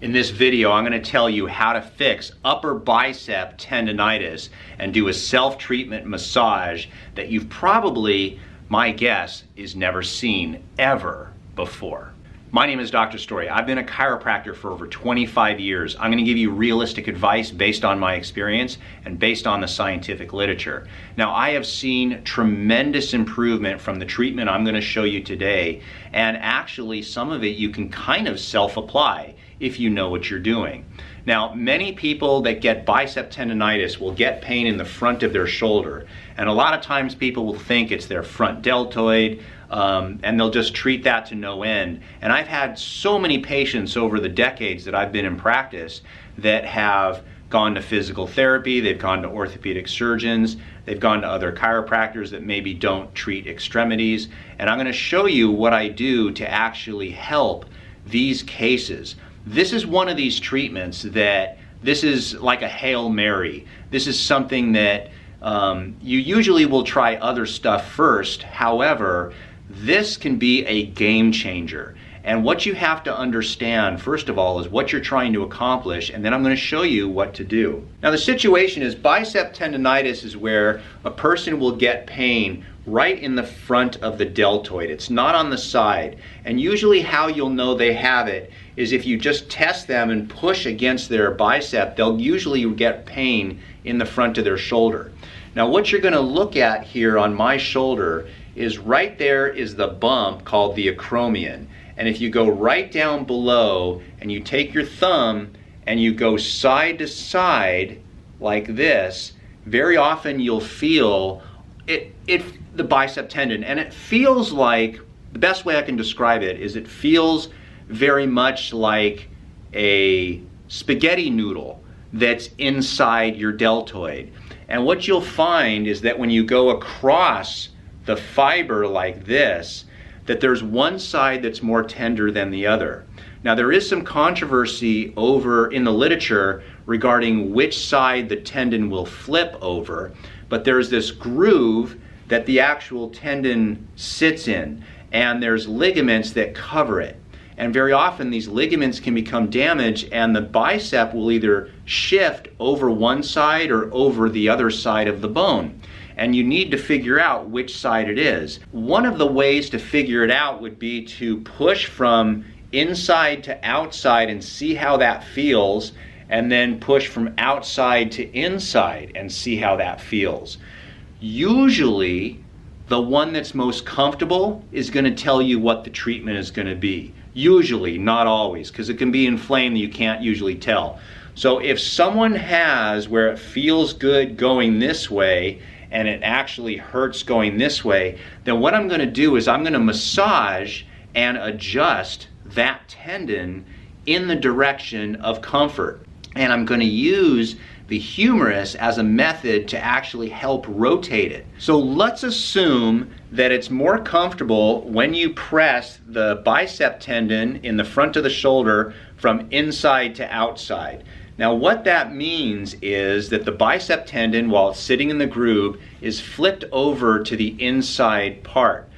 In this video, I'm going to tell you how to fix upper bicep tendonitis and do a self-treatment massage that you've probably, my guess, is never seen ever before. My name is Dr. Story. I've been a chiropractor for over 25 years. I'm going to give you realistic advice based on my experience and based on the scientific literature. Now, I have seen tremendous improvement from the treatment I'm going to show you today, and actually some of it you can kind of self-apply if you know what you're doing. Now, many people that get bicep tendonitis will get pain in the front of their shoulder, and a lot of times people will think it's their front deltoid, and they'll just treat that to no end. And I've had so many patients over the decades that I've been in practice that have gone to physical therapy, they've gone to orthopedic surgeons, they've gone to other chiropractors that maybe don't treat extremities, and I'm going to show you what I do to actually help these cases. This is one of these treatments that, this is like a Hail Mary. This is something that you usually will try other stuff first. However, this can be a game changer. And what you have to understand, first of all, is what you're trying to accomplish, and then I'm going to show you what to do. Now, the situation is bicep tendonitis is where a person will get pain right in the front of the deltoid. It's not on the side. And usually how you'll know they have it is if you just test them and push against their bicep, they'll usually get pain in the front of their shoulder. Now, what you're going to look at here on my shoulder is right there is the bump called the acromion. And if you go right down below and you take your thumb and you go side to side like this, very often you'll feel the bicep tendon. And it feels like, the best way I can describe it is it feels very much like a spaghetti noodle that's inside your deltoid. And what you'll find is that when you go across the fiber like this, that there's one side that's more tender than the other. Now, there is some controversy over in the literature regarding which side the tendon will flip over, but there's this groove that the actual tendon sits in, and there's ligaments that cover it. And very often these ligaments can become damaged and the bicep will either shift over one side or over the other side of the bone. And you need to figure out which side it is. One of the ways to figure it out would be to push from inside to outside and see how that feels, and then push from outside to inside and see how that feels. Usually, the one that's most comfortable is going to tell you what the treatment is going to be. Usually, not always, because it can be inflamed that you can't usually tell. So if someone has where it feels good going this way and it actually hurts going this way, then what I'm going to do is I'm going to massage and adjust that tendon in the direction of comfort. And I'm going to use the humerus as a method to actually help rotate it. So let's assume that it's more comfortable when you press the bicep tendon in the front of the shoulder from inside to outside. Now, what that means is that the bicep tendon, while it's sitting in the groove, is flipped over to the inside part.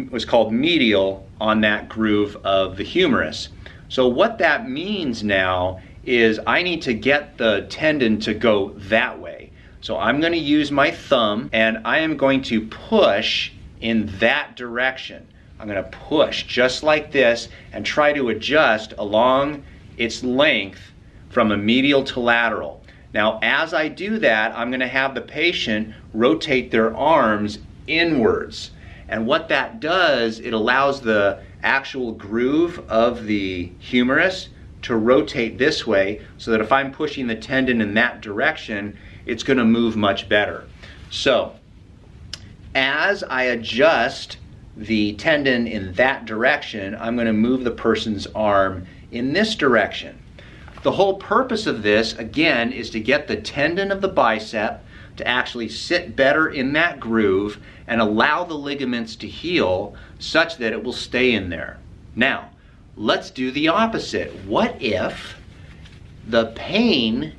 What's called medial on that groove of the humerus. So what that means now is I need to get the tendon to go that way. So I'm going to use my thumb and I am going to push in that direction. I'm going to push just like this and try to adjust along its length from a medial to lateral. Now, as I do that, I'm going to have the patient rotate their arms inwards. And what that does, it allows the actual groove of the humerus to rotate this way, so that if I'm pushing the tendon in that direction, it's going to move much better. So, as I adjust the tendon in that direction, I'm going to move the person's arm in this direction. The whole purpose of this, again, is to get the tendon of the bicep to actually sit better in that groove and allow the ligaments to heal such that it will stay in there. Now, let's do the opposite. What if the pain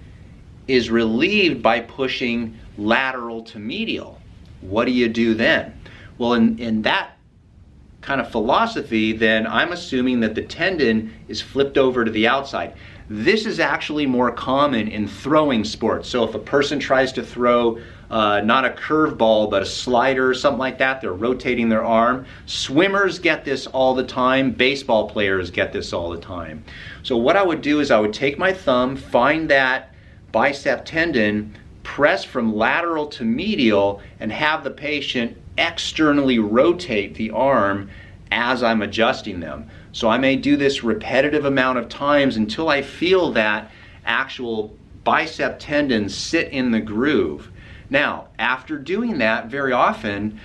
is relieved by pushing lateral to medial? What do you do then? Well, in that kind of philosophy, then I'm assuming that the tendon is flipped over to the outside. This is actually more common in throwing sports. So if a person tries to throw not a curveball but a slider or something like that, they're rotating their arm. Swimmers get this all the time. Baseball players get this all the time. So what I would do is I would take my thumb, find that bicep tendon, press from lateral to medial, and have the patient externally rotate the arm as I'm adjusting them. So I may do this repetitive amount of times until I feel that actual bicep tendon sit in the groove. Now, after doing that, very often,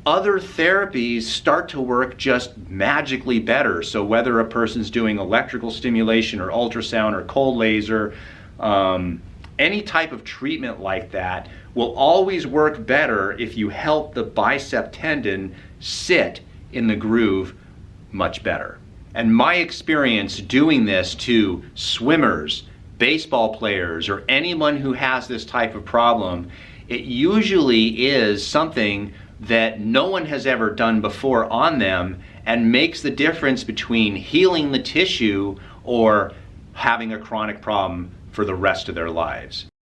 other therapies start to work just magically better. So whether a person's doing electrical stimulation or ultrasound or cold laser, any type of treatment like that will always work better if you help the bicep tendon sit in the groove much better. And my experience doing this to swimmers, baseball players, or anyone who has this type of problem, it usually is something that no one has ever done before on them and makes the difference between healing the tissue or having a chronic problem for the rest of their lives.